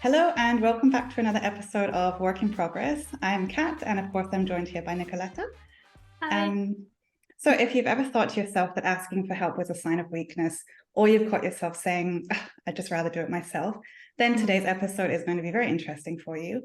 Hello and welcome back to another episode of Work in Progress. I'm Kat and of course I'm joined here by Nikoleta. Hi. So if you've ever thought to yourself that asking for help was a sign of weakness, or you've caught yourself saying, I'd just rather do it myself, then today's episode is going to be very interesting for you.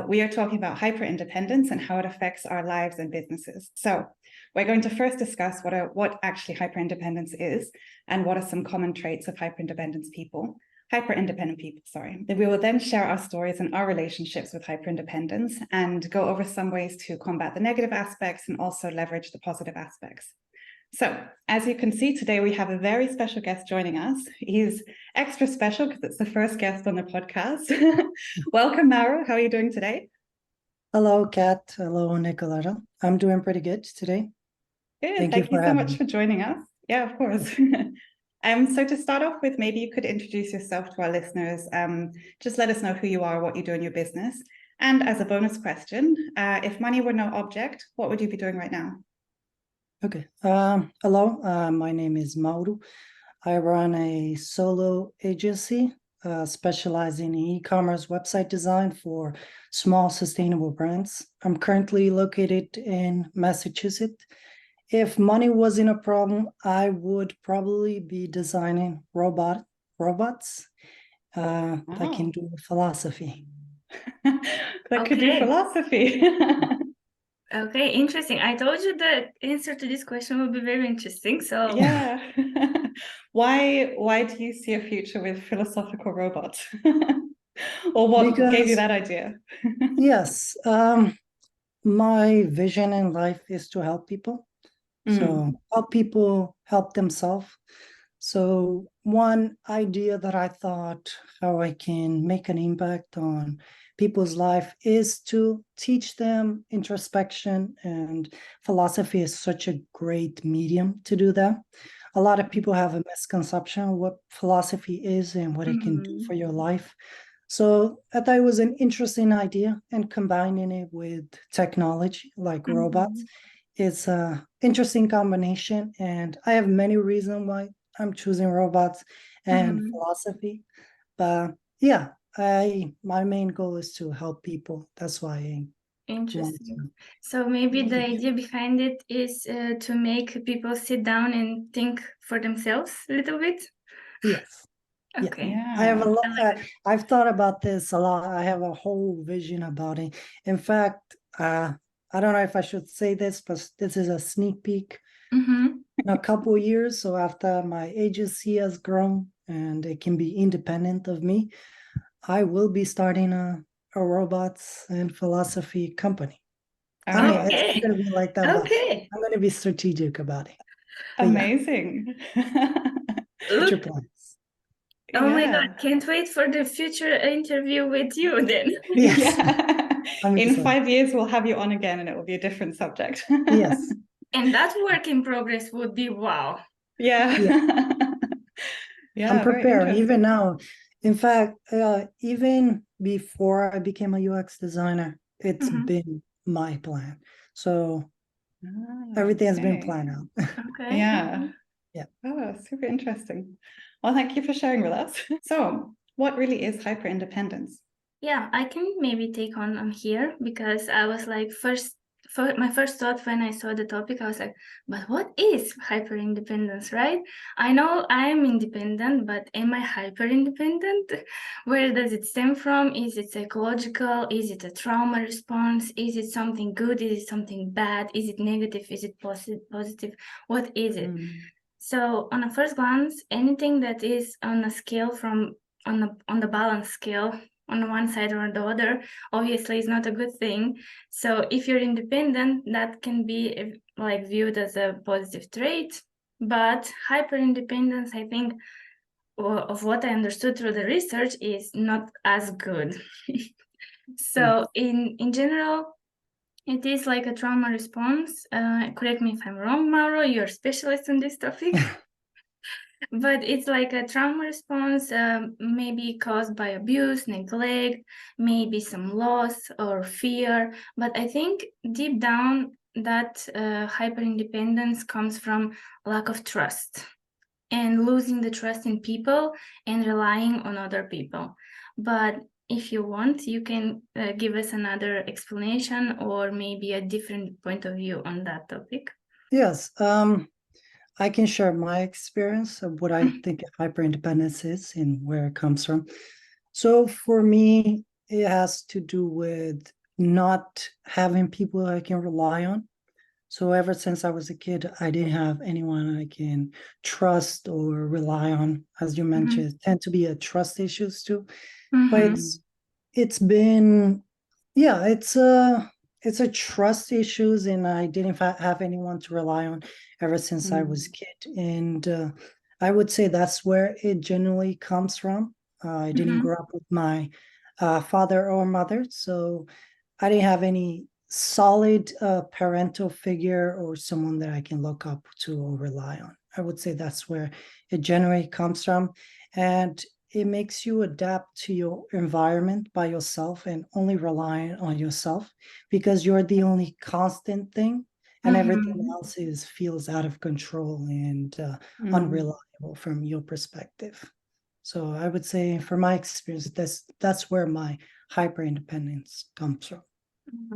We are talking about hyper-independence and how it affects our lives and businesses. So we're going to first discuss what actually hyper-independence is and what are some common traits of hyper-independent people. Then we will then share our stories and our relationships with hyper-independence and go over some ways to combat the negative aspects and also leverage the positive aspects. So as you can see, today we have a very special guest joining us. He's extra special because it's the first guest on the podcast. Welcome, Mauro. How are you doing today? Hello, Kat. Hello, Nikoleta. I'm doing pretty good today. Good. Thank you so much for joining us. Yeah, of course. So to start off with, maybe you could introduce yourself to our listeners. Just let us know who you are, what you do in your business. And as a bonus question, if money were no object, what would you be doing right now? Okay. Hello, my name is Mauro. I run a solo agency specializing in e-commerce website design for small sustainable brands. I'm currently located in Massachusetts. If money wasn't a problem, I would probably be designing robots that can do philosophy. That could do philosophy. Okay, interesting. I told you the answer to this question would be very interesting. So yeah. Why do you see a future with philosophical robots? Or what gave you that idea? Yes. My vision in life is to help people. So help people help themselves. So one idea that I thought how I can make an impact on people's life is to teach them introspection, and philosophy is such a great medium to do that. A lot of people have a misconception of what philosophy is and what it can do for your life. So I thought it was an interesting idea, and combining it with technology like robots. It's an interesting combination, and I have many reasons why I'm choosing robots and philosophy. But yeah, my main goal is to help people. That's why interesting. So maybe the idea behind it is to make people sit down and think for themselves a little bit. Yes. Okay. Yeah. I have a lot. I've thought about this a lot. I have a whole vision about it. In fact, I don't know if I should say this, but this is a sneak peek. In a couple of years, so after my agency has grown and it can be independent of me, I will be starting a robots and philosophy company. I mean, it's going to be like that, but I'm going to be strategic about it. But amazing. Future plans. Oh my God, can't wait for the future interview with you then. Yes. In 5 years, we'll have you on again and it will be a different subject. Yes. And that work in progress would be wow. Yeah. Yeah, I'm prepared even now. In fact, even before I became a UX designer, it's been my plan. So everything has been planned out. Okay. Yeah. Oh, super interesting. Well, thank you for sharing with us. So what really is hyper-independence? Yeah, I can maybe take on here, because I was like, my first thought when I saw the topic, I was like, but what is hyper independence, right? I know I'm independent, but am I hyper independent? Where does it stem from? Is it psychological? Is it a trauma response? Is it something good? Is it something bad? Is it negative? Is it positive? What is it? So on a first glance, anything that is on a scale from on the balance scale, on one side or the other, obviously is not a good thing. So if you're independent, that can be like viewed as a positive trait. But hyper independence, I think, of what I understood through the research, is not as good. So in general, it is like a trauma response. Correct me if I'm wrong, Mauro, you're a specialist in this topic. But it's like a trauma response, maybe caused by abuse, neglect, maybe some loss or fear. But I think deep down that hyper-independence comes from lack of trust. and losing the trust in people and relying on other people. But if you want, you can give us another explanation or maybe a different point of view on that topic. Yes, I can share my experience of what I think hyper-independence is and where it comes from. So for me, it has to do with not having people I can rely on. So ever since I was a kid, I didn't have anyone I can trust or rely on. As you mentioned, tend to be a trust issues too. But it's been, yeah, it's a trust issues, and I didn't have anyone to rely on ever since I was a kid. And I would say that's where it generally comes from. I didn't grow up with my father or mother, so I didn't have any solid parental figure or someone that I can look up to or rely on. I would say that's where it generally comes from. And it makes you adapt to your environment by yourself and only rely on yourself, because you're the only constant thing, and everything else feels out of control and unreliable from your perspective. So I would say, from my experience, that's where my hyper independence comes from.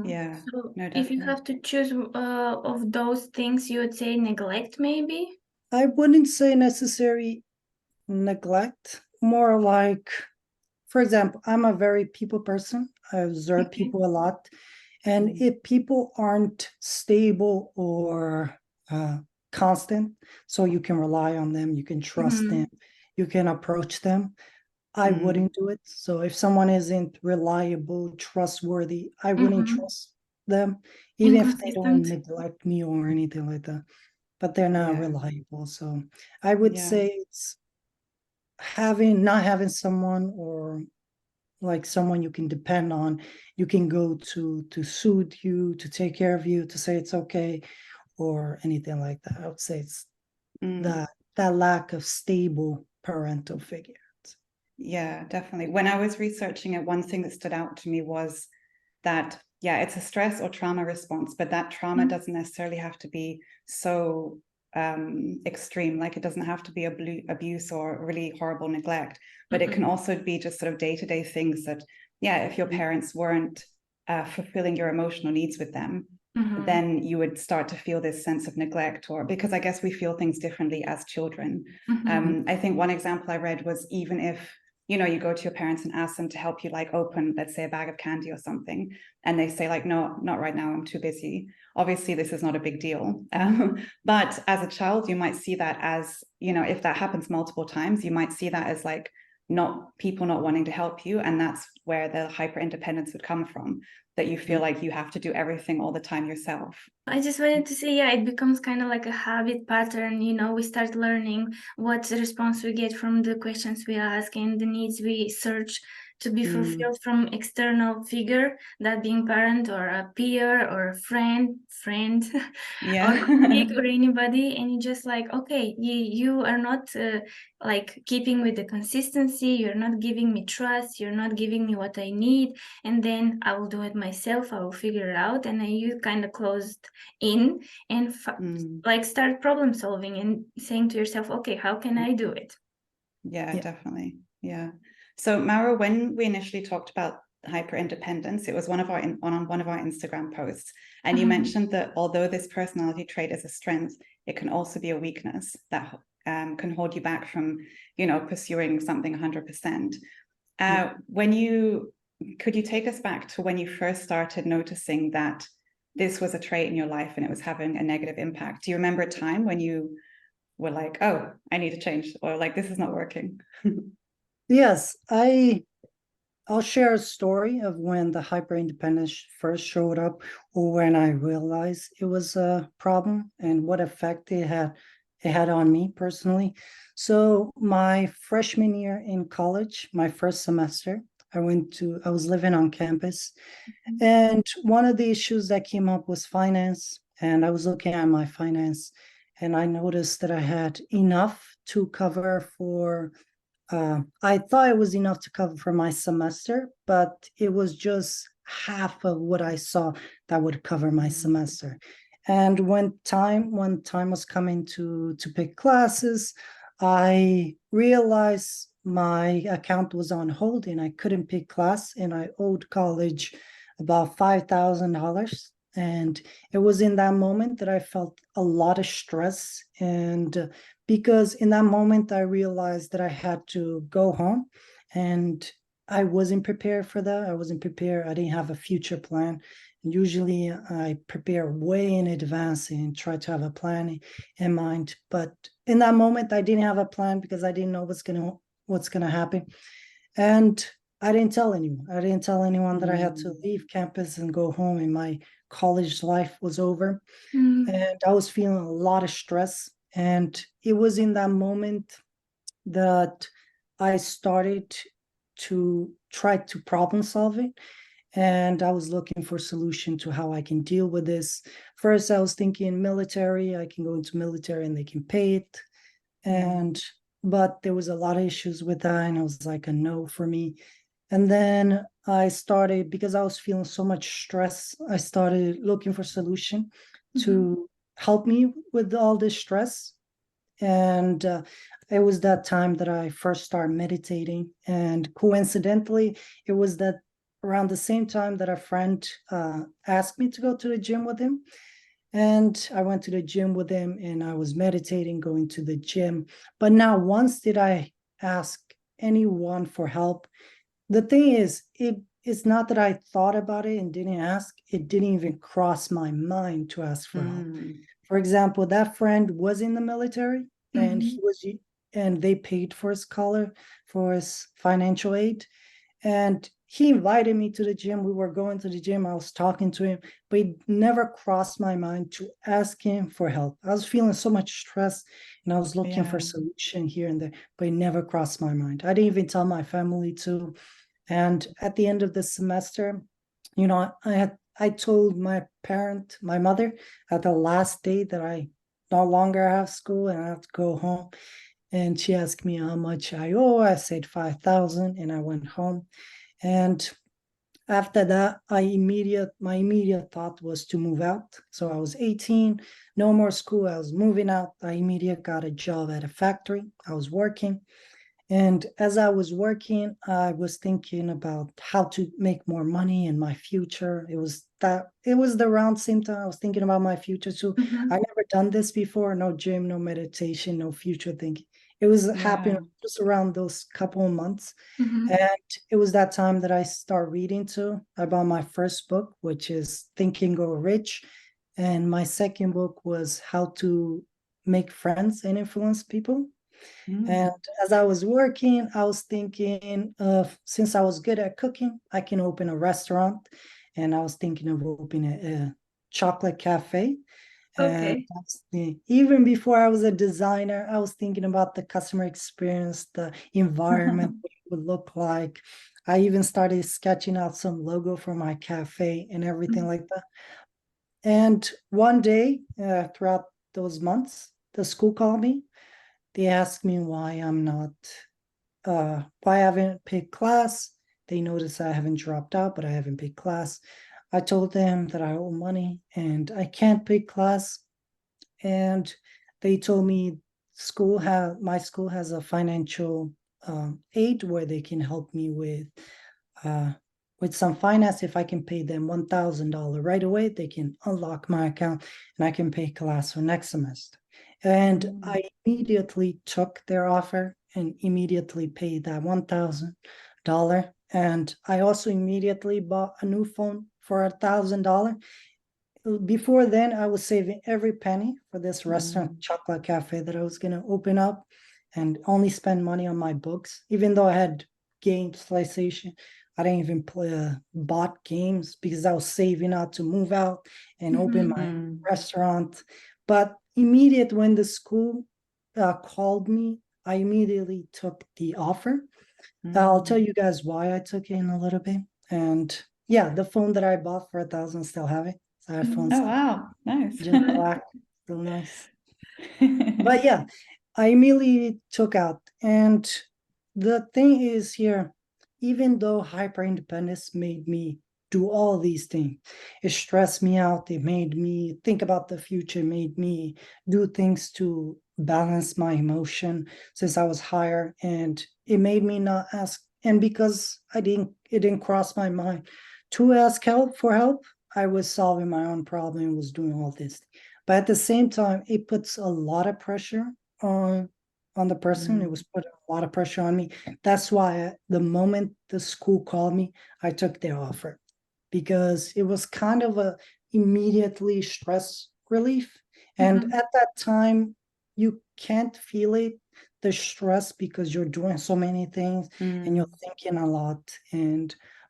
Yeah. So No, if you definitely. have to choose of those things, you would say neglect, maybe? I wouldn't say necessary neglect, more like, for example, I'm a very people person. I observe people a lot. And if people aren't stable or constant, so you can rely on them, you can trust them, you can approach them, I wouldn't do it. So if someone isn't reliable, trustworthy, I wouldn't trust them, even if they don't Inconsistent. neglect me or anything like that. But they're not Yeah. reliable. So I would Yeah. say it's not having someone, or like someone you can depend on, you can go to soothe you, to take care of you, to say it's okay, or anything like that. I would say it's that lack of stable parental figure. Yeah, definitely. When I was researching it, one thing that stood out to me was that, yeah, it's a stress or trauma response, but that trauma doesn't necessarily have to be so extreme. Like, it doesn't have to be abuse or really horrible neglect, but it can also be just sort of day-to-day things that, yeah, if your parents weren't fulfilling your emotional needs with them, then you would start to feel this sense of neglect, or because I guess we feel things differently as children. I think one example I read was, even if you go to your parents and ask them to help you, like, open, let's say, a bag of candy or something, and they say, like, no, not right now, I'm too busy. Obviously, this is not a big deal. But as a child, you might see that as, if that happens multiple times, you might see that as like people not wanting to help you. And that's where the hyper independence would come from, that you feel like you have to do everything all the time yourself. I just wanted to say, yeah, it becomes kind of like a habit pattern. We start learning what the response we get from the questions we ask and the needs we search to be fulfilled from external figure, that being parent or a peer or a friend, Yeah. or colleague or anybody. And you just like, okay, you are not like keeping with the consistency. You're not giving me trust. You're not giving me what I need. And then I will do it myself. I will figure it out. And then you kind of closed in and like start problem solving and saying to yourself, okay, how can I do it? Yeah, definitely. Yeah. So Mauro, when we initially talked about hyper independence, it was on one of our Instagram posts, and you mentioned that although this personality trait is a strength, it can also be a weakness that can hold you back from pursuing something 100%. Could you take us back to when you first started noticing that this was a trait in your life and it was having a negative impact? Do you remember a time when you were like, oh, I need to change, or like, this is not working? Yes, I'll share a story of when the hyper independence first showed up, or when I realized it was a problem and what effect it had on me personally. So my freshman year in college, my first semester, I was living on campus, and one of the issues that came up was finance. And I was looking at my finance, and I noticed that I had enough to cover for I thought it was enough to cover for my semester, but it was just half of what I saw that would cover my semester. And when time was coming to pick classes, I realized my account was on hold and I couldn't pick class, and I owed college about $5,000. And it was in that moment that I felt a lot of stress. And because in that moment, I realized that I had to go home, and I wasn't prepared for that. I wasn't prepared. I didn't have a future plan. Usually I prepare way in advance and try to have a plan in mind. But in that moment, I didn't have a plan because I didn't know what's gonna happen. And I didn't tell anyone. I didn't tell anyone that I had to leave campus and go home, and my college life was over. And I was feeling a lot of stress. And it was in that moment that I started to try to problem solve it. And I was looking for a solution to how I can deal with this. First, I was thinking military. I can go into military and they can pay it. But there was a lot of issues with that, and it was like a no for me. And then I started, because I was feeling so much stress, I started looking for a solution to help me with all this stress. And it was that time that I first started meditating. And coincidentally, it was that around the same time that a friend asked me to go to the gym with him. And I went to the gym with him, and I was meditating, going to the gym. But not once did I ask anyone for help. The thing is, it's not that I thought about it and didn't ask. It didn't even cross my mind to ask for help. For example, that friend was in the military, and and they paid for his collar, for his financial aid. And he invited me to the gym. We were going to the gym. I was talking to him, but it never crossed my mind to ask him for help. I was feeling so much stress, and I was looking for a solution here and there, but it never crossed my mind. I didn't even tell my family to. And at the end of the semester, I told my mother, at the last day that I no longer have school and I have to go home. And she asked me how much I owe. I said 5,000, and I went home. And after that, my immediate thought was to move out. So I was 18, no more school. I was moving out. I immediately got a job at a factory. I was working. And as I was working, I was thinking about how to make more money in my future. It was the around same time I was thinking about my future too. I never done this before, no gym, no meditation, no future thinking. It was happening just around those couple of months. And it was that time that I started reading too. I bought my first book, which is Think and Grow Rich. And my second book was How to Make Friends and Influence People. And as I was working, I was thinking of, since I was good at cooking, I can open a restaurant. And I was thinking of opening a chocolate cafe. And even before I was a designer, I was thinking about the customer experience, the environment, what it would look like. I even started sketching out some logo for my cafe and everything like that. And one day, throughout those months, the school called me. They asked me why I haven't picked class. They noticed I haven't dropped out, but I haven't picked class. I told them that I owe money and I can't pick class. And they told me my school has a financial aid where they can help me with some finance. If I can pay them $1,000 right away, they can unlock my account and I can pay class for next semester. And I immediately took their offer and immediately paid that $1,000. And I also immediately bought a new phone for $1,000. Before then, I was saving every penny for this restaurant, chocolate cafe that I was going to open up, and only spend money on my books. Even though I had games, PlayStation, I didn't even bought games because I was saving out to move out and open my restaurant. But when the school called me, I immediately took the offer. I'll tell you guys why I took it in a little bit. And yeah, the phone that I bought for $1,000, still have it. iPhone. Oh, wow. Nice. Just black, so nice. But yeah, I immediately took out. And the thing is here, even though hyper independence made me do all these things, it stressed me out. It made me think about the future, made me do things to balance my emotion since I was higher, and it made me not ask. And because it didn't cross my mind to ask help. I was solving my own problem, was doing all this. But at the same time, it puts a lot of pressure on the person. It was putting a lot of pressure on me. That's why the moment the school called me, I took their offer, because it was kind of a immediately stress relief. And Mhm. at that time, you can't feel it, the stress, because you're doing so many things and you're thinking a lot.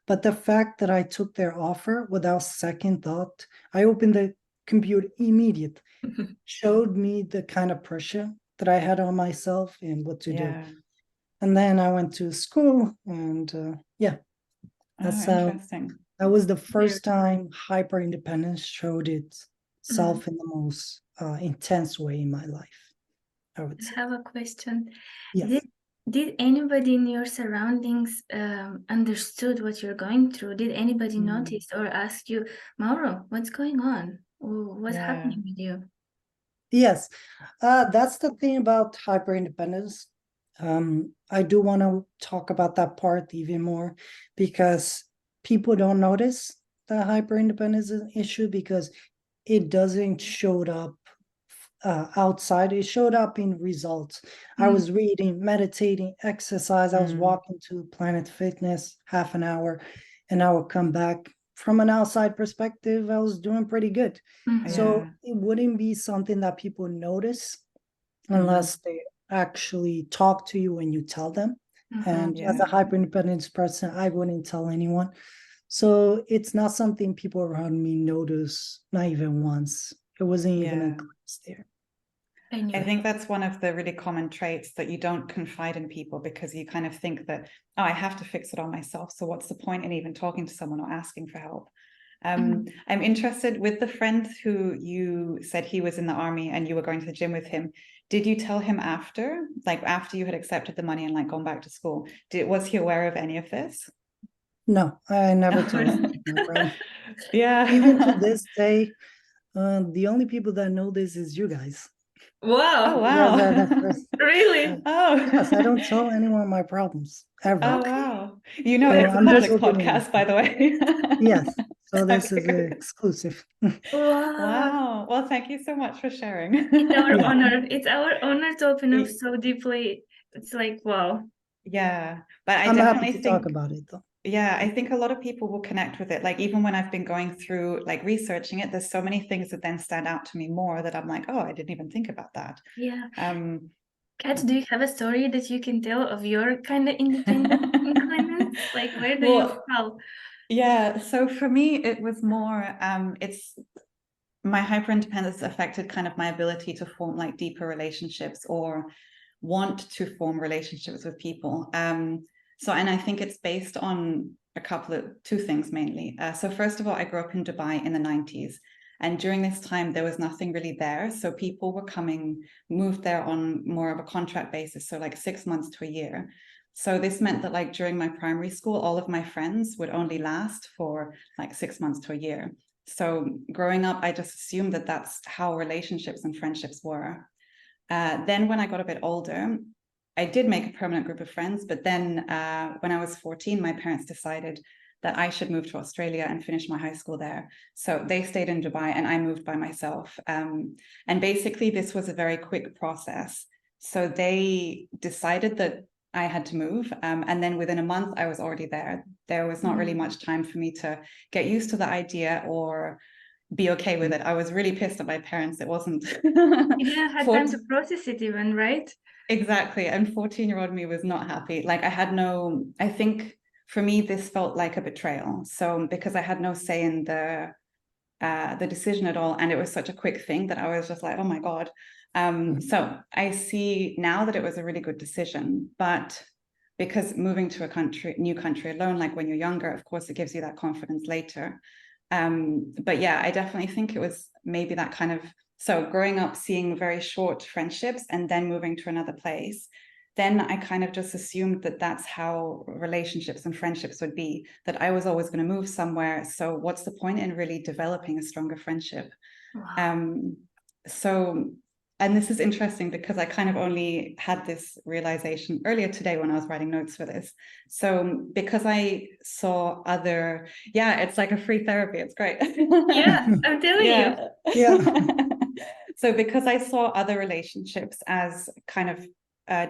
But the fact that I took their offer without second thought, I opened the computer immediately, showed me the kind of pressure that I had on myself and what to do. Yeah. And then I went to school, and that's Oh, how interesting. that was the Very- first time hyper independence showed itself in the most intense way in my life, I would I say. have a question. Yes. Did anybody in your surroundings understood what you're going through? Did anybody notice or ask you, Mauro, what's going on? Or what's Yeah. happening with you? Yes. That's the thing about hyper independence. I do want to talk about that part even more, because people don't notice the hyper independence issue because it doesn't show up outside. It showed up in results. I was reading, meditating, exercise. I was walking to Planet Fitness half an hour, and I would come back. From an outside perspective, I was doing pretty good. Mhm. So Yeah. it wouldn't be something that people notice Mhm. unless they actually talk to you and you tell them. Mhm. And as Yeah. a hyper independence person, I wouldn't tell anyone. So it's not something people around me notice, not even once. It wasn't even a Yeah. glimpse there. I knew I it. think that's one of the really common traits, that you don't confide in people because you kind of think that, oh, I have to fix it all myself. So what's the point in even talking to someone or asking for help? I'm interested with the friend who you said he was in the army and you were going to the gym with him. Did you tell him after, like after you had accepted the money and like gone back to school? Was he aware of any of this? No, I never told my friend. Yeah. Even to this day, the only people that know this is you guys. Oh, Wow. You guys are the wow. first. Really? Oh. Yes, I don't tell anyone my problems ever. Oh, Okay. wow. You know, So it's a I'm just public opening podcast, by the way. Yes. So this Okay, is good. exclusive. Wow. Wow. Well, thank you so much for sharing. It's our Yeah. honor. It's our honor to open up so deeply. It's like, wow. Yeah, but I I'm happy definitely to talk think, about it though. yeah, I think a lot of people will connect with it. Like even when I've been going through like researching it, there's so many things that then stand out to me more that I'm like, oh, I didn't even think about that. Yeah. Um, Kat, do you have a story that you can tell of your kind of independent independence? Like, where do you well, fall? yeah, so for me, it was more, it's my hyper independence affected kind of my ability to form like deeper relationships or want to form relationships with people. So, and I think it's based on two things mainly. So first of all, I grew up in Dubai in the 90s. And during this time, there was nothing really there. So people were moved there on more of a contract basis. So like 6 months to a year. So this meant that like during my primary school, all of my friends would only last for like 6 months to a year. So growing up, I just assumed that that's how relationships and friendships were. Then when I got a bit older, I did make a permanent group of friends. But then when I was 14, my parents decided that I should move to Australia and finish my high school there. So they stayed in Dubai and I moved by myself. And basically, this was a very quick process. So they decided that I had to move. And then within a month, I was already there. There was not really much time for me to get used to the idea or be okay with it. I was really pissed at my parents. It wasn't You didn't have time to 14 process it even, right? exactly. And 14-year-old me was not happy. Like I think for me, this felt like a betrayal. So because I had no say in the decision at all, and it was such a quick thing that I was just like, oh my God. So I see now that it was a really good decision, but because moving to new country alone, like when you're younger, of course, it gives you that confidence later. But yeah, I definitely think it was maybe that kind of, so growing up, seeing very short friendships and then moving to another place, then I kind of just assumed that that's how relationships and friendships would be, that I was always going to move somewhere. So what's the point in really developing a stronger friendship? Wow. So and this is interesting because I kind of only had this realization earlier today when I was writing notes for this. So because I saw other, yeah, it's like a free therapy. It's great. Yeah, I'm telling you. Yeah. Yeah. So because I saw other relationships as kind of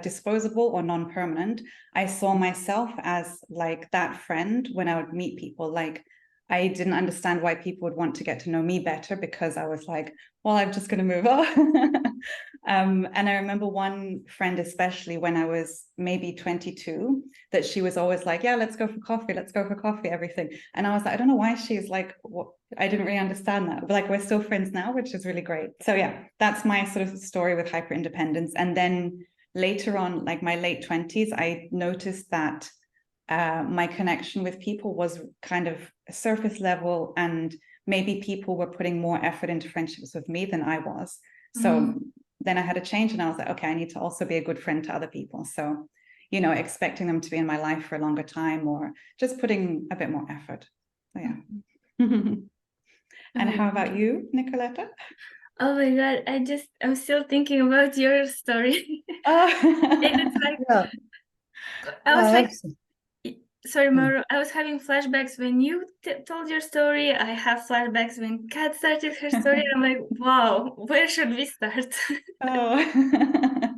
disposable or non-permanent, I saw myself as like that friend when I would meet people. Like I didn't understand why people would want to get to know me better because I was like, well, I'm just going to move on. And I remember one friend, especially when I was maybe 22, that she was always like, yeah, let's go for coffee, everything. And I was like, I don't know why she's like, what? I didn't really understand that. But like, we're still friends now, which is really great. So yeah, that's my sort of story with hyper independence. And then later on, like my late 20s, I noticed that my connection with people was kind of surface level, and maybe people were putting more effort into friendships with me than I was. So then I had a change and I was like, okay, I need to also be a good friend to other people. So, you know, expecting them to be in my life for a longer time or just putting a bit more effort. So, yeah. And how about you, Nikoleta? Oh my God, I'm still thinking about your story. Oh. And it's like, Yeah. I was like, Absolutely. sorry, Mauro, I was having flashbacks when you told your story. I have flashbacks when Kat started her story. I'm like, wow, where should we start? Oh.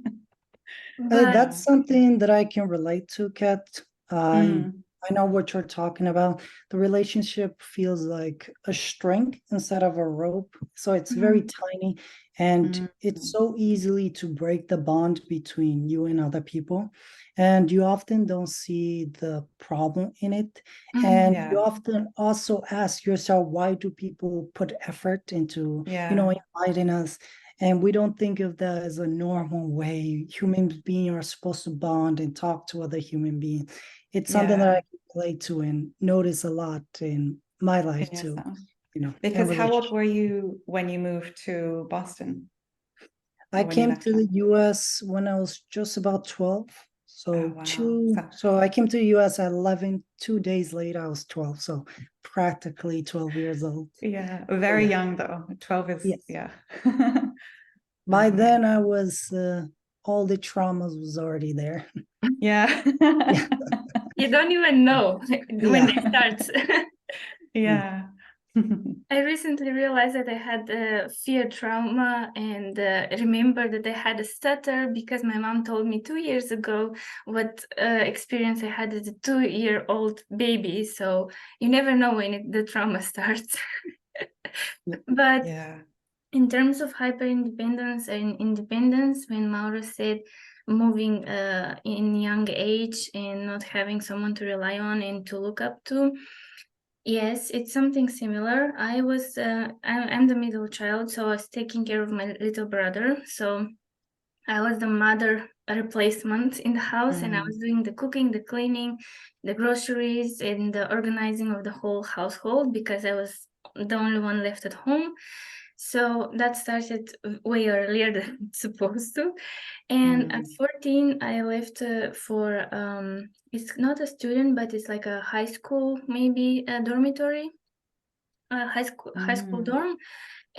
But That's something that I can relate to, Kat. Mm. I know what you're talking about. The relationship feels like a string instead of a rope. So it's very tiny, and Mm. it's so easily to break the bond between you and other people. And you often don't see the problem in it. And you Yeah. often also ask yourself, why do people put effort into, Yeah. inviting us? And we don't think of that as a normal way human beings are supposed to bond and talk to other human beings. It's something that I Yeah. can relate to and notice a lot in my In life too, yourself. in Because how old relationship. were you when you moved to Boston? I Or when you came left to the home? US when I was just about 12. Oh, So wow. two, So, so I came to the US at 11, 2 days later, I was 12. So practically 12 years old. yeah, So very yeah, young though. 12 is, yes. yeah. By Yeah. then I was, all the traumas was already there. Yeah. Yeah. you don't even know when Yeah. they start. Yeah. I recently realized that I had fear trauma and remember that I had a stutter because my mom told me 2 years ago what experience I had as a 2-year-old baby. So you never know when the trauma starts. But Yeah. in terms of hyper independence and independence, when Mauro said moving in young age and not having someone to rely on and to look up to, yes, it's something similar. I'm the middle child, so I was taking care of my little brother. So I was the mother replacement in the house, and I was doing the cooking, the cleaning, the groceries, and the organizing of the whole household because I was the only one left at home. So that started way earlier than it's supposed to. And at 14, I left for it's not a student, but it's like a high school, maybe a dormitory, high school dorm.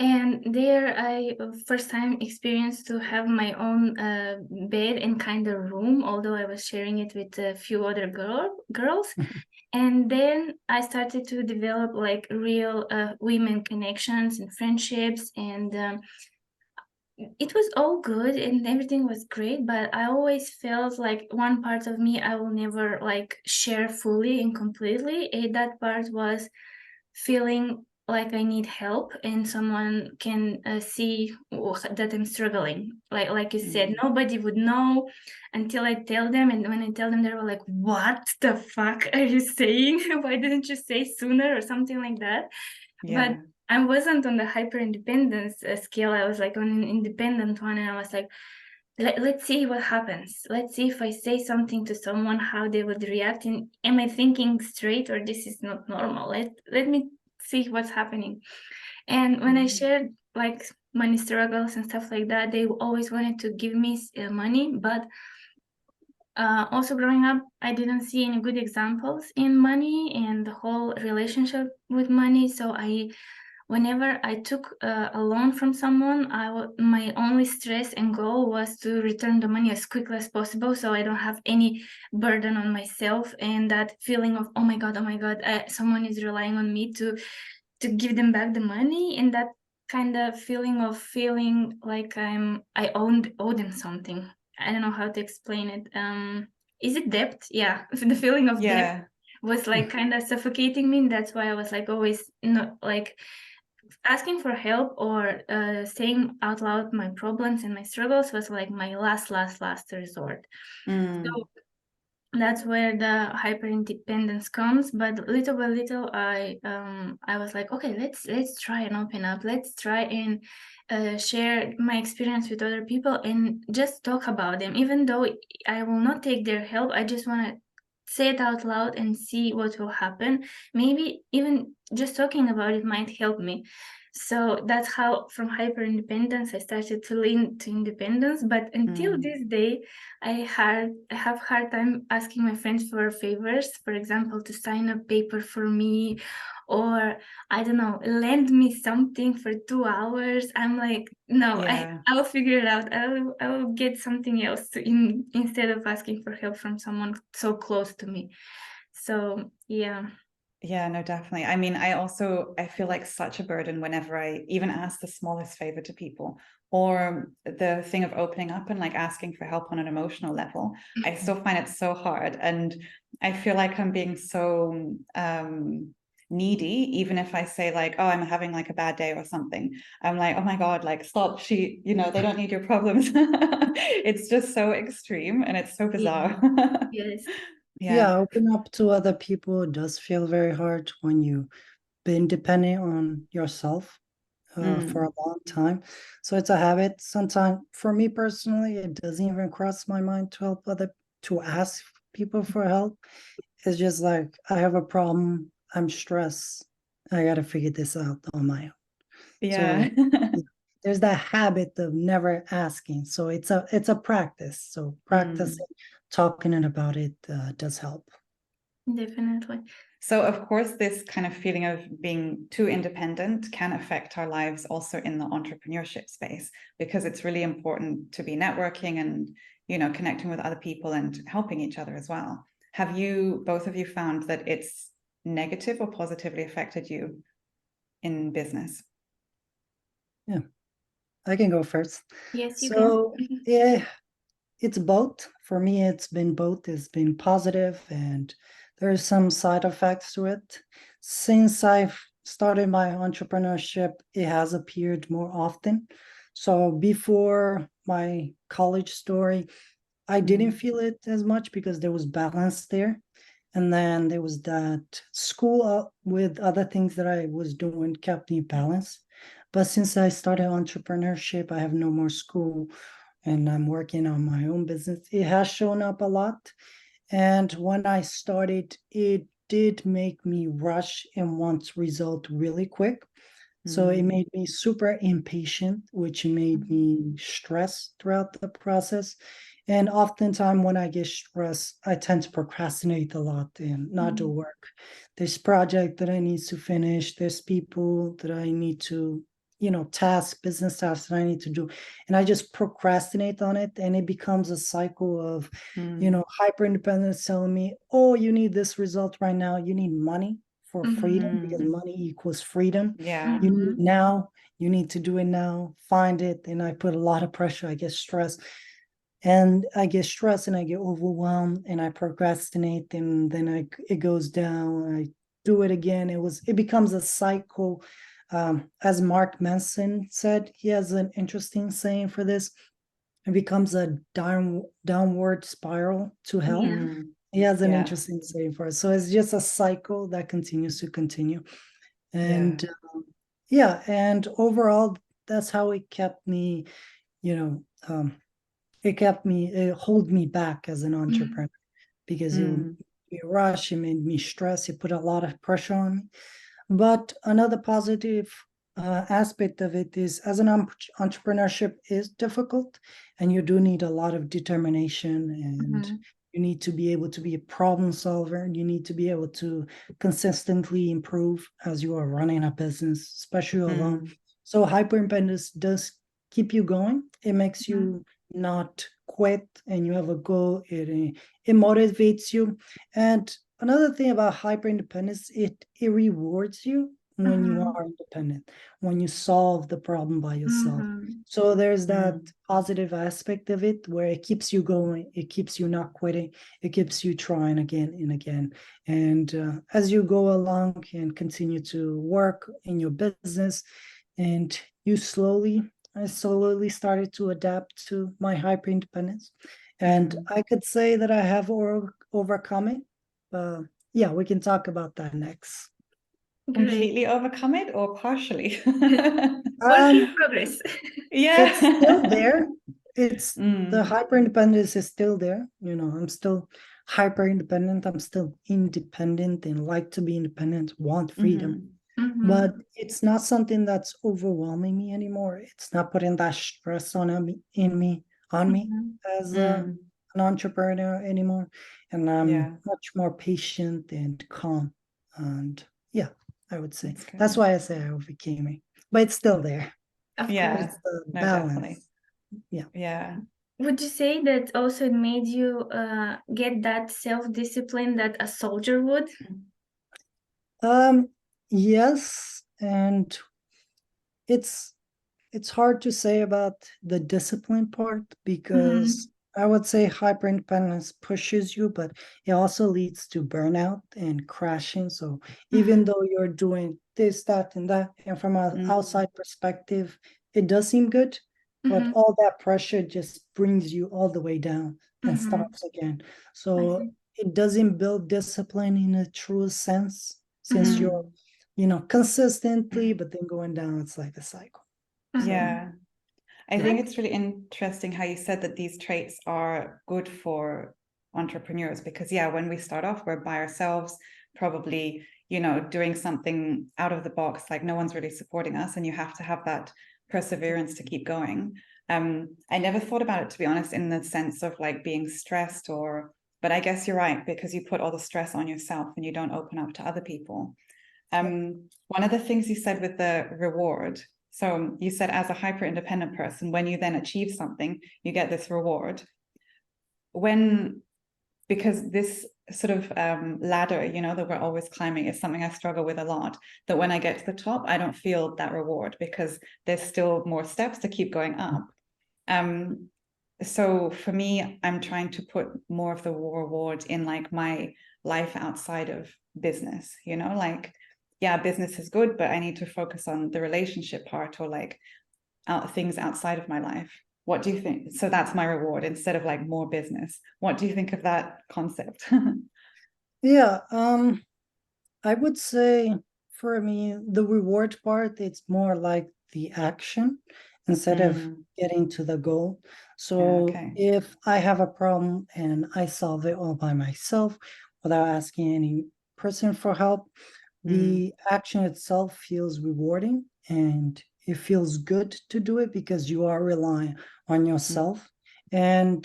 And there I first time experienced to have my own bed and kind of room, although I was sharing it with a few other girls. And then I started to develop like real women connections and friendships, and it was all good and everything was great, but I always felt like one part of me I will never like share fully and completely. And that part was feeling like I need help and someone can see that I'm struggling. Like you said, nobody would know until I tell them, and when I tell them, they were like, "What the fuck are you saying? Why didn't you say sooner?" or something like that. But Yeah. I wasn't on the hyper independence scale. I was like on an independent one, and I was like, let's see what happens. Let's see if I say something to someone, how they would react. And am I thinking straight, or this is not normal? Let me see what's happening. And when I shared like money struggles and stuff like that, they always wanted to give me money, but also growing up, I didn't see any good examples in money and the whole relationship with money. So I whenever I took a loan from someone, my only stress and goal was to return the money as quickly as possible, so I don't have any burden on myself, and that feeling of, oh my God, someone is relying on me to give them back the money, and that kind of feeling like I owe them something. I don't know how to explain it. Is it debt? Yeah, the feeling of debt was like kind of suffocating me. That's why I was like always not like asking for help or saying out loud my problems and my struggles was like my last resort. So that's where the hyper independence comes. But little by little, I was like, okay, let's try and open up. Let's try and share my experience with other people and just talk about them. Even though I will not take their help, I just want to say it out loud and see what will happen. Maybe even just talking about it might help me. So that's how from hyper independence I started to lean to independence. But until this day, I have hard time asking my friends for favors. For example, to sign a paper for me, or I don't know, lend me something for 2 hours. I'm like, no, I'll figure it out. I will get something else instead of asking for help from someone so close to me. So yeah. Yeah, no, definitely. I mean, I feel like such a burden whenever I even ask the smallest favor to people, or the thing of opening up and like asking for help on an emotional level. I still find it so hard. And I feel like I'm being so needy, even if I say like, oh, I'm having like a bad day or something. I'm like, oh my God, like stop, they don't need your problems. It's just so extreme and it's so bizarre. Yes. Yeah, open up to other people does feel very hard when you've been dependent on yourself for a long time. So it's a habit. Sometimes, for me personally, it doesn't even cross my mind to ask people for help. It's just like, I have a problem, I'm stressed, I got to figure this out on my own. Yeah. So there's that habit of never asking. So it's a practice. So practicing talking about it does help. Definitely. So of course, this kind of feeling of being too independent can affect our lives also in the entrepreneurship space, because it's really important to be networking and, connecting with other people and helping each other as well. Have both of you found that it's negative or positively affected you in business? Yeah, I can go first. Yes, you So can. yeah, it's both. For me, it's been both. It's been positive, and there's some side effects to it. Since I've started my entrepreneurship, it has appeared more often. So before my college story, I didn't feel it as much because there was balance there. And then there was that school with other things that I was doing kept me balanced. But since I started entrepreneurship, I have no more school and I'm working on my own business. It has shown up a lot. And when I started, it did make me rush and want result really quick. So it made me super impatient, which made me stressed throughout the process. And oftentimes when I get stressed, I tend to procrastinate a lot and not do work. There's project that I need to finish. There's people that I need to, business tasks that I need to do. And I just procrastinate on it. And it becomes a cycle of, hyper independence telling me, oh, you need this result right now. You need money for freedom, because money equals freedom. Yeah. You need it now, you need to do it now, find it. And I put a lot of pressure. I get stressed. And I get stressed and I get overwhelmed and I procrastinate, and then it goes down. I do it again. It becomes a cycle. As Mark Manson said, he has an interesting saying for this. It becomes a downward spiral to hell. Yeah. He has an interesting saying for it. So it's just a cycle that continues to continue. And and overall, that's how it kept me, it hold me back as an entrepreneur, because it would be a rush, it made me stress, it put a lot of pressure on me. But another positive aspect of it is, as an entrepreneurship is difficult, and you do need a lot of determination and You need to be able to be a problem solver. You need to be able to consistently improve as you are running a business, especially alone. So hyperindependence does keep you going. It makes you not quit, and you have a goal. It motivates you. And another thing about hyperindependence, it rewards you when you are independent, when you solve the problem by yourself. So there's that positive aspect of it where it keeps you going, it keeps you not quitting, it keeps you trying again and again. And as you go along and continue to work in your business, and I slowly started to adapt to my hyper independence. And I could say that I have overcome it. Yeah, we can talk about that next. Completely overcome it or partially? Work in progress. Yeah. It's still there. It's the hyper independence is still there. You know, I'm still hyper independent. I'm still independent and like to be independent, want freedom. But it's not something that's overwhelming me anymore. It's not putting that stress on me as an entrepreneur anymore. And I'm much more patient and calm. And yeah, I would say that's why I say I overcame it. But it's still there. Yeah, It's the no, balance. definitely. Yeah. Would you say that also it made you get that self-discipline that a soldier would? Yes, and it's hard to say about the discipline part, because I would say hyper independence pushes you, but it also leads to burnout and crashing. So even though you're doing this, that, and that, and from an outside perspective, it does seem good, but all that pressure just brings you all the way down and starts again. So it doesn't build discipline in a true sense, since you're, consistently, but then going down, it's like a cycle. Yeah. I think it's really interesting how you said that these traits are good for entrepreneurs, because when we start off, we're by ourselves, probably, doing something out of the box, like no one's really supporting us, and you have to have that perseverance to keep going. I never thought about it, to be honest, in the sense of like being stressed but I guess you're right, because you put all the stress on yourself and you don't open up to other people. One of the things you said with the reward, so you said as a hyper independent person, when you then achieve something, you get this reward. Because this sort of ladder, that we're always climbing, is something I struggle with a lot, that when I get to the top, I don't feel that reward because there's still more steps to keep going up. So for me, I'm trying to put more of the reward in like my life outside of business, like, business is good, but I need to focus on the relationship part, or like things outside of my life. What do you think? So that's my reward, instead of like more business. What do you think of that concept? Yeah, I would say for me, the reward part, it's more like the action instead of getting to the goal. So if I have a problem and I solve it all by myself without asking any person for help, the action itself feels rewarding, and it feels good to do it because you are relying on yourself. And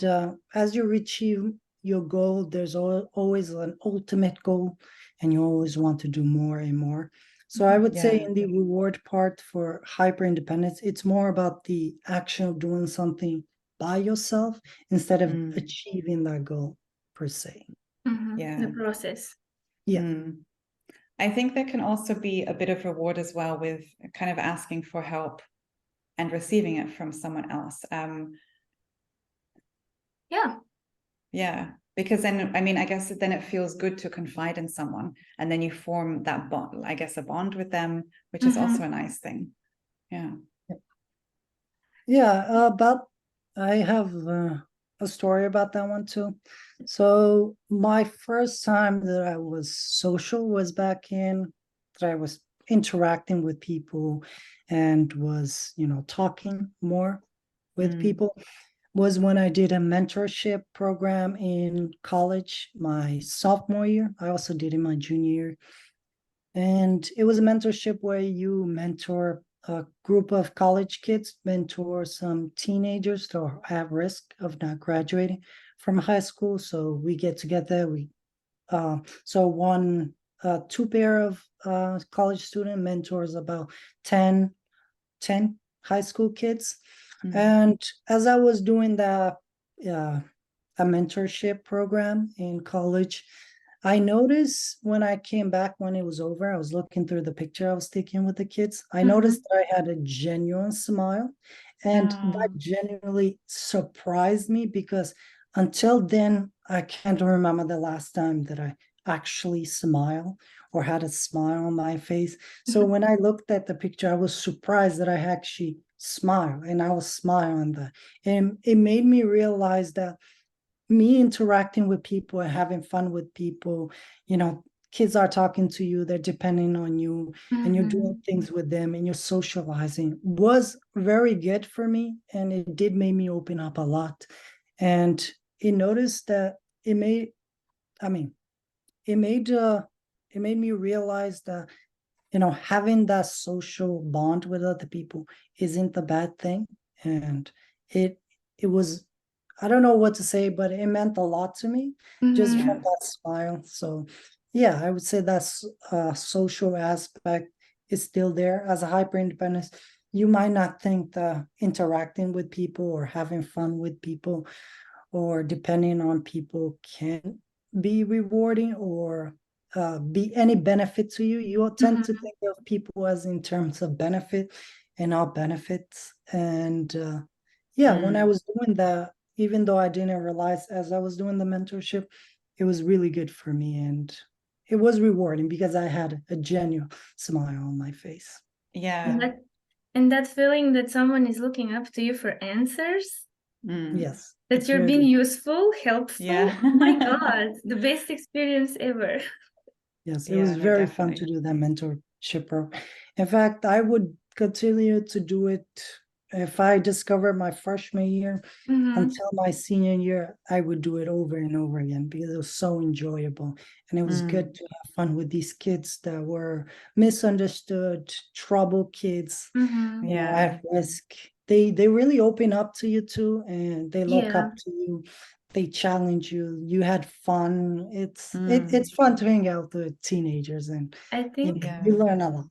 as you achieve your goal, there's always an ultimate goal, and you always want to do more and more. So I would say in the reward part for hyper independence, it's more about the action of doing something by yourself instead of achieving that goal per se. The process. I think there can also be a bit of reward as well with kind of asking for help and receiving it from someone else. Yeah, because then, I mean, I guess then it feels good to confide in someone, and then you form that bond, I guess, a bond with them, which is also a nice thing. But I have a story about that one too. So my first time that I was social was back in that I was interacting with people and was, talking more with people, was when I did a mentorship program in college, my sophomore year. I also did in my junior year. And it was a mentorship where you mentor a group of college kids, mentor some teenagers that are at risk of not graduating from high school. So we get together. Two pair of college student mentors about 10 high school kids. And as I was doing a mentorship program in college, I noticed when I came back, when it was over, I was looking through the picture I was taking with the kids. I noticed that I had a genuine smile, and that genuinely surprised me, because until then, I can't remember the last time that I actually smiled or had a smile on my face. So when I looked at the picture, I was surprised that I actually smiled, and I was smiling that. And it made me realize that me interacting with people and having fun with people, kids are talking to you, they're depending on you, and you're doing things with them, and you're socializing, was very good for me. And it did make me open up a lot. And it noticed that it made me realize that, having that social bond with other people isn't a bad thing. And it was, I don't know what to say, but it meant a lot to me just from that smile. So yeah, I would say that's social aspect is still there. As a hyper independence, you might not think that interacting with people or having fun with people or depending on people can be rewarding or be any benefit to you. You tend to think of people as in terms of benefit and not benefits. And when I was doing that, even though I didn't realize as I was doing the mentorship, it was really good for me. And it was rewarding because I had a genuine smile on my face. Yeah. And that feeling that someone is looking up to you for answers. Yes. That you're being useful, helpful. Yeah. Oh my God, the best experience ever. Yes, it was very fun to do that mentorship program. In fact, I would continue to do it if I discovered my freshman year until my senior year. I would do it over and over again because it was so enjoyable. And it was good to have fun with these kids that were misunderstood, trouble kids, at risk. They really open up to you too, and they look up to you. They challenge you. You had fun. It's fun to hang out with teenagers, and I think you learn a lot.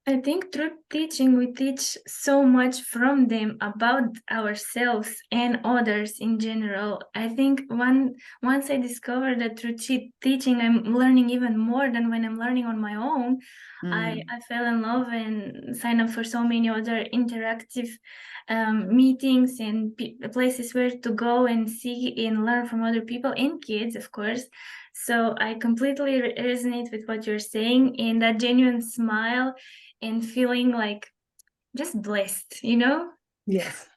I think through teaching, we teach so much from them about ourselves and others in general. I think once I discovered that through teaching, I'm learning even more than when I'm learning on my own. I fell in love and signed up for so many other interactive meetings and places where to go and see and learn from other people and kids, of course. So I completely resonate with what you're saying, and that genuine smile and feeling like just blessed, Yes.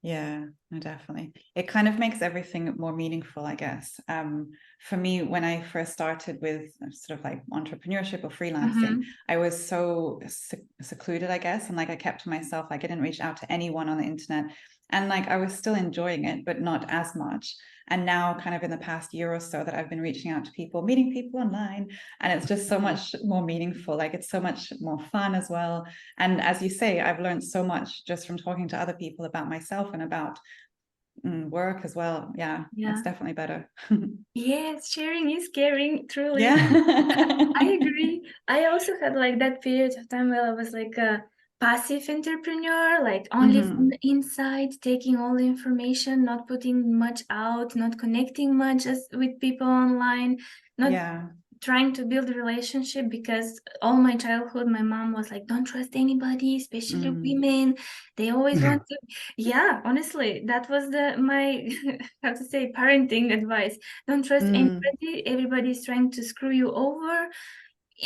Yeah, no, definitely. It kind of makes everything more meaningful, I guess. For me, when I first started with sort of like entrepreneurship or freelancing, I was so secluded, I guess. And like I kept to myself, like I didn't reach out to anyone on the internet. And like I was still enjoying it, but not as much. And now kind of in the past year or so that I've been reaching out to people, meeting people online, and it's just so much more meaningful. Like it's so much more fun as well. And as you say, I've learned so much just from talking to other people about myself and about work as well. Yeah, it's definitely better. Yes, sharing is caring, truly. Yeah. I agree. I also had like that period of time where I was like a passive entrepreneur, like only from the inside, taking all the information, not putting much out, not connecting much with people online, not trying to build a relationship, because all my childhood my mom was like, don't trust anybody, especially women, they always want to honestly, that was my how to say parenting advice. Don't trust anybody, everybody's trying to screw you over.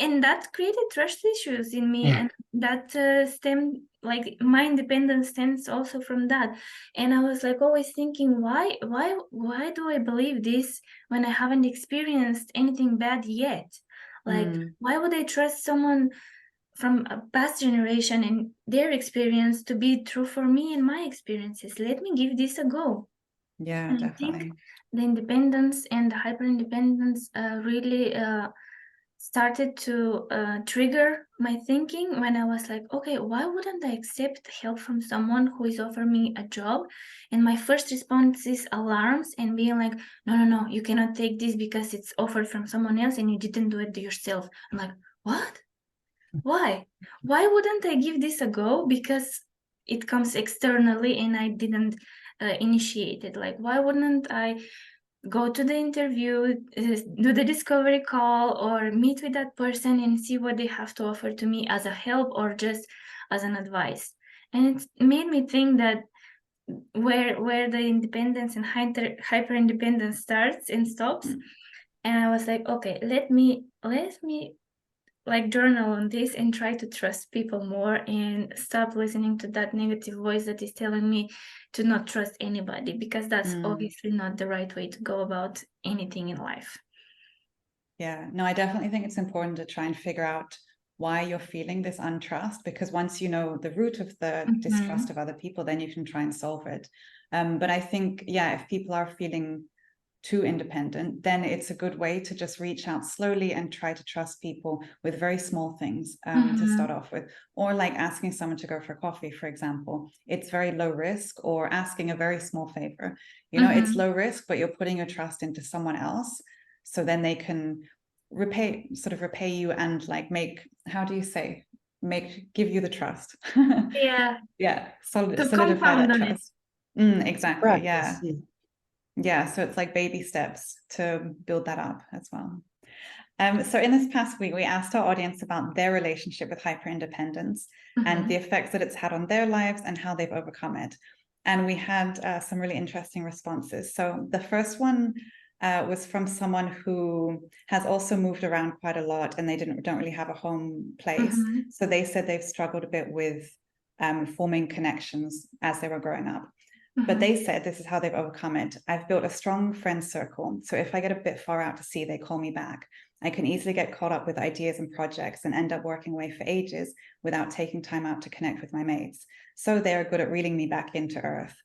And that created trust issues in me, and that stemmed, like my independence stems also from that. And I was like always thinking, why do I believe this when I haven't experienced anything bad yet? Like why would I trust someone from a past generation and their experience to be true for me and my experiences? Let me give this a go. Yeah, And definitely. I think the independence and the hyper independence really started to trigger my thinking when I was like, okay, why wouldn't I accept help from someone who is offering me a job? And my first response is alarms and being like, no, you cannot take this because it's offered from someone else and you didn't do it yourself. I'm like, what? Why wouldn't I give this a go? Because it comes externally and I didn't initiate it. Like, why wouldn't I go to the interview, do the discovery call, or meet with that person and see what they have to offer to me as a help or just as an advice? And it made me think that where the independence and hyper independence starts and stops. And I was like, okay, let me like journal on this and try to trust people more and stop listening to that negative voice that is telling me to not trust anybody, because that's obviously not the right way to go about anything in life. Yeah, no, I definitely think it's important to try and figure out why you're feeling this untrust, because once you know the root of the distrust of other people, then you can try and solve it. But I think, yeah, if people are feeling too independent, then it's a good way to just reach out slowly and try to trust people with very small things to start off with, or like asking someone to go for coffee, for example. It's very low risk, or asking a very small favor. You know, it's low risk, but you're putting your trust into someone else, so then they can repay you and like give you the trust. Yeah, to solidify compound that on it. trust. Exactly. Practice, Yeah. Yeah, so it's like baby steps to build that up as well. So in this past week, we asked our audience about their relationship with hyper-independence and the effects that it's had on their lives and how they've overcome it. And we had some really interesting responses. So the first one was from someone who has also moved around quite a lot, and they don't really have a home place. So they said they've struggled a bit with forming connections as they were growing up. But they said this is how they've overcome it. I've built a strong friend circle. So if I get a bit far out to sea, they call me back. I can easily get caught up with ideas and projects and end up working away for ages without taking time out to connect with my mates. So they're good at reeling me back into earth.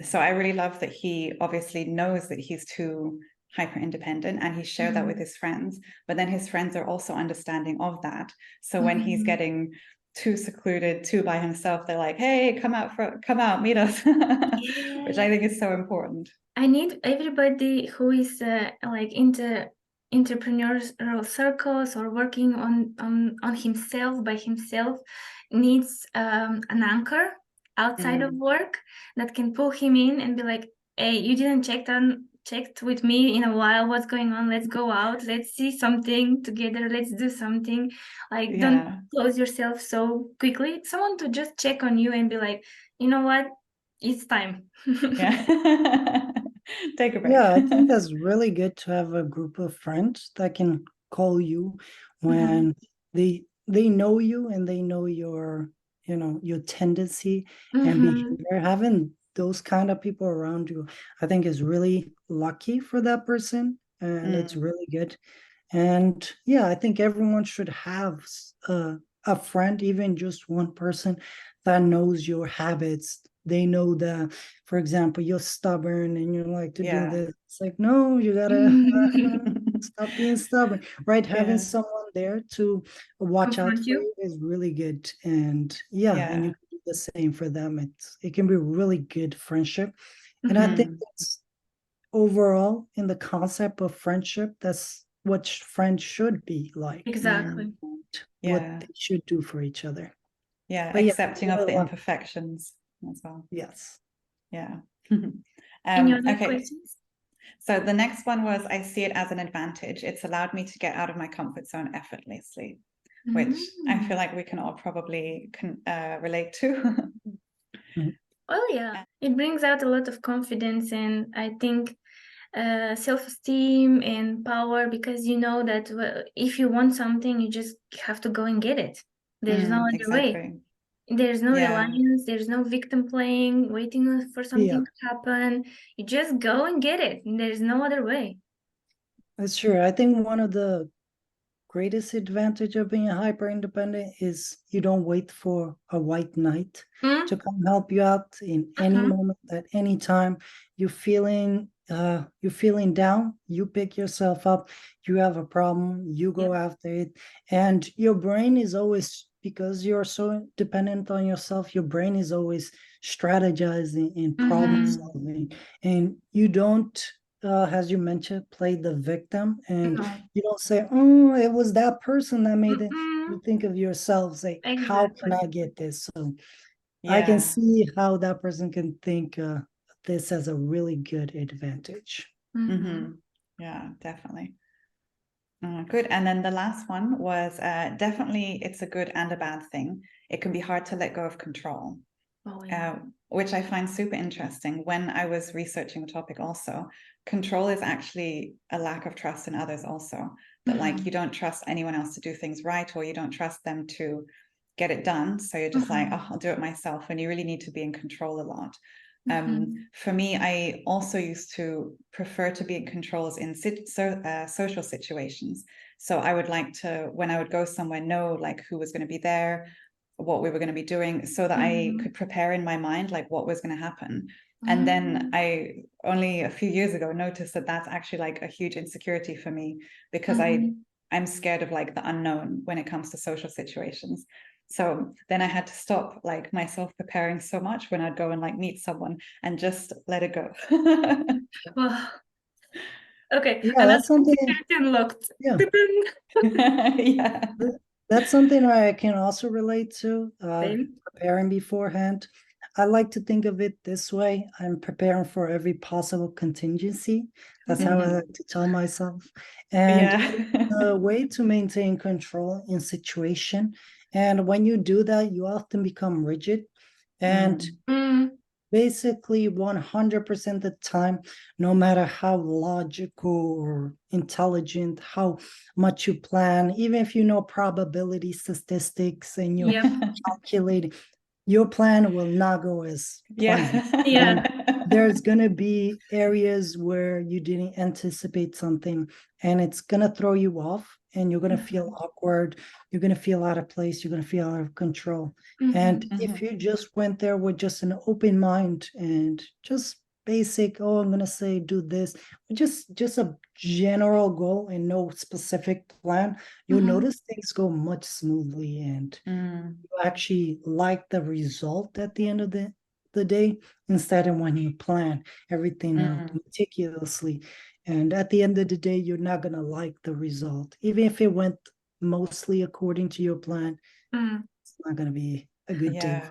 So I really love that he obviously knows that he's too hyper independent, and he shared that with his friends, but then his friends are also understanding of that. So when he's getting too secluded, too by himself, they're like, hey, come out, meet us. Which I think is so important. I need everybody who is like into entrepreneurial circles or working on himself by himself needs an anchor outside of work that can pull him in and be like, hey, you didn't checked with me in a while, what's going on? Let's go out, let's see something together, let's do something. Like, don't close yourself so quickly. Someone to just check on you and be like, you know what, it's time. Take a break. Yeah, I think that's really good to have a group of friends that can call you when they know you and they know your your tendency and behavior. Having those kind of people around you, I think, is really lucky for that person, and it's really good. And yeah, I think everyone should have a friend, even just one person that knows your habits. They know that, for example, you're stubborn and you like to do this. It's like, no, you gotta stop being stubborn, right? Having someone there to watch out for you is really good. And and you can do the same for them. It can be really good friendship. And I think that's overall in the concept of friendship, that's what friends should be like. Exactly. What they should do for each other. But accepting of the imperfections as well. Yes. Yeah. Any other questions? So the next one was, I see it as an advantage. It's allowed me to get out of my comfort zone effortlessly, which I feel like we can all probably relate to. Well, yeah, it brings out a lot of confidence, and I think self-esteem and power, because you know that if you want something, you just have to go and get it. There's no other way. There's no reliance, there's no victim playing, waiting for something to happen. You just go and get it. There's no other way. That's true. I think one of the greatest advantage of being hyper independent is you don't wait for a white knight to come help you out in any moment, at any time. You're feeling you're feeling down, you pick yourself up, you have a problem, you go after it. And your brain is always, because you're so dependent on yourself, your brain is always strategizing and problem solving. And you don't, as you mentioned, play the victim, and you don't say, oh, it was that person that made it. You think of yourself, say, how can I get this? So I can see how that person can think this as a really good advantage. Yeah, definitely. Good. And then the last one was definitely it's a good and a bad thing. It can be hard to let go of control, which I find super interesting. When I was researching the topic also, control is actually a lack of trust in others also. That like you don't trust anyone else to do things right, or you don't trust them to get it done. So you're just like, oh, I'll do it myself. And you really need to be in control a lot. For me, I also used to prefer to be in controls in social situations. So I would like to, when I would go somewhere, know like who was going to be there, what we were going to be doing, so that I could prepare in my mind like what was going to happen. And then I only a few years ago noticed that that's actually like a huge insecurity for me, because I'm scared of like the unknown when it comes to social situations. So then I had to stop like myself preparing so much when I'd go and like meet someone and just let it go. Wow. Okay, Yeah, that's something. Unlocked. Yeah. Yeah. That's something I can also relate to, preparing beforehand. I like to think of it this way. I'm preparing for every possible contingency. That's how I like to tell myself. And it's a way to maintain control in situation. And when you do that, you often become rigid. And basically 100% of the time, no matter how logical or intelligent, how much you plan, even if you know probability statistics and you calculate, your plan will not go as planned. There's going to be areas where you didn't anticipate something, and it's going to throw you off, and you're going to feel awkward. You're going to feel out of place. You're going to feel out of control. And if you just went there with just an open mind and just basic, oh, I'm going to say do this, just a general goal and no specific plan, you'll notice things go much smoothly, and you actually like the result at the end of the day, instead of when you plan everything out meticulously. And at the end of the day, you're not going to like the result. Even if it went mostly according to your plan, it's not going to be a good day.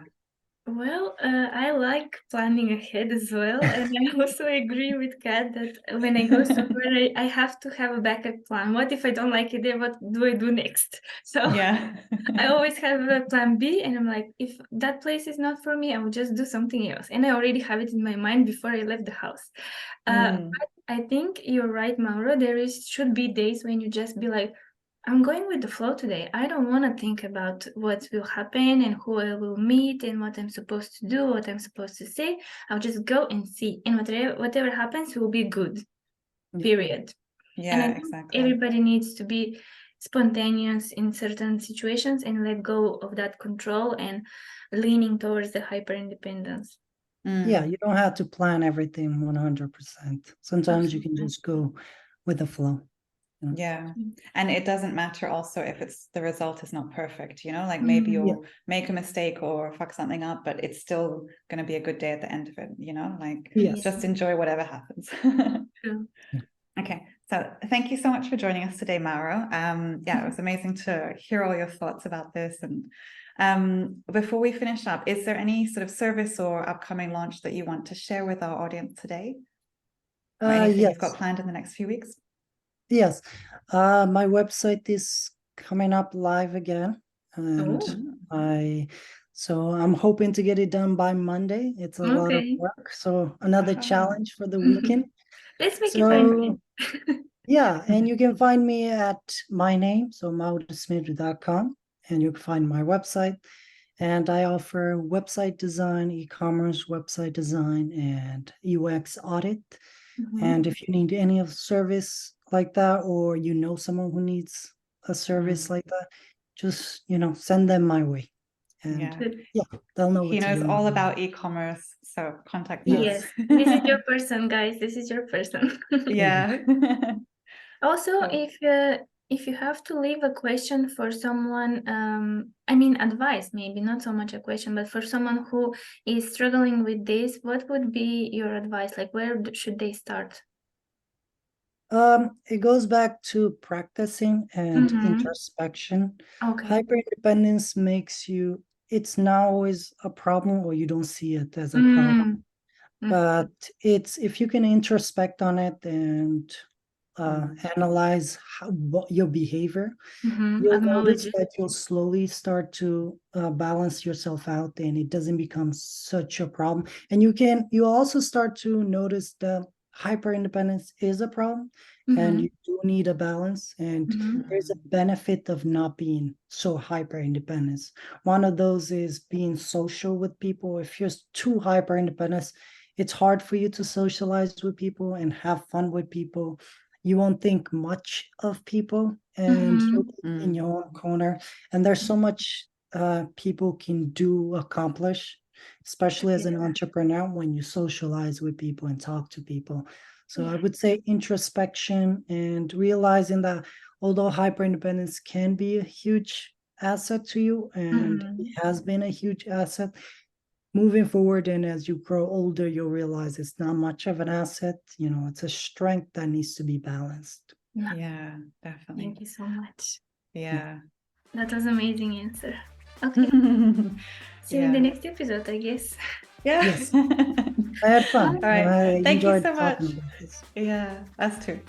Well, I like planning ahead as well. And I also agree with Kat that when I go somewhere, I have to have a backup plan. What if I don't like it there? What do I do next? So I always have a plan B, and I'm like, if that place is not for me, I will just do something else. And I already have it in my mind before I left the house. But I think you're right, Mauro. Should be days when you just be like, I'm going with the flow today. I don't want to think about what will happen and who I will meet and what I'm supposed to do, what I'm supposed to say. I'll just go and see. And whatever happens will be good, period. And I think everybody needs to be spontaneous in certain situations and let go of that control and leaning towards the hyper independence. Yeah, you don't have to plan everything 100%. Sometimes you can just go with the flow. Yeah. And it doesn't matter also if the result is not perfect, like maybe you'll make a mistake or fuck something up, but it's still going to be a good day at the end of it, like just enjoy whatever happens. Okay. So thank you so much for joining us today, Mauro. It was amazing to hear all your thoughts about this. And before we finish up, is there any sort of service or upcoming launch that you want to share with our audience today? Or anything you've got planned in the next few weeks? Yes, my website is coming up live again, and so I'm hoping to get it done by Monday. It's a lot of work, so another challenge for the weekend. Let's make it fun. Yeah, and you can find me at my name, so maurosmith.com, and you can find my website. And I offer website design, e-commerce website design, and UX audit. And if you need any of service like that, or someone who needs a service like that, just send them my way. and Yeah. they'll know what He to knows do. all about e-commerce, so contact us. Yes, this is your person, guys. This is your person. Yeah. Also, Cool. if you have to leave a question for someone, I mean advice, maybe not so much a question, but for someone who is struggling with this, what would be your advice? Like, where should they start? It goes back to practicing and introspection. Okay. Hyper-independence makes you, it's not always a problem, or you don't see it as a problem. But it's, if you can introspect on it and analyze what your behavior, you'll notice that you'll slowly start to balance yourself out, and it doesn't become such a problem. And you also start to notice that hyper independence is a problem, and you do need a balance, and there's a benefit of not being so hyper independent. One of those is being social with people. If you're too hyper independent, it's hard for you to socialize with people and have fun with people. You won't think much of people, and you'll be in your own corner. And there's so much people can accomplish, especially as an entrepreneur, when you socialize with people and talk to people. So I would say introspection and realizing that although hyper independence can be a huge asset to you, and it has been a huge asset, moving forward, and as you grow older, you'll realize it's not much of an asset. It's a strength that needs to be balanced. Yeah, definitely. Thank you so much. Yeah. That was an amazing answer. Okay. See you in the next episode, I guess. Yeah. Yes. I had fun. All right. I Thank you enjoyed so much. talking about this. Yeah, us too.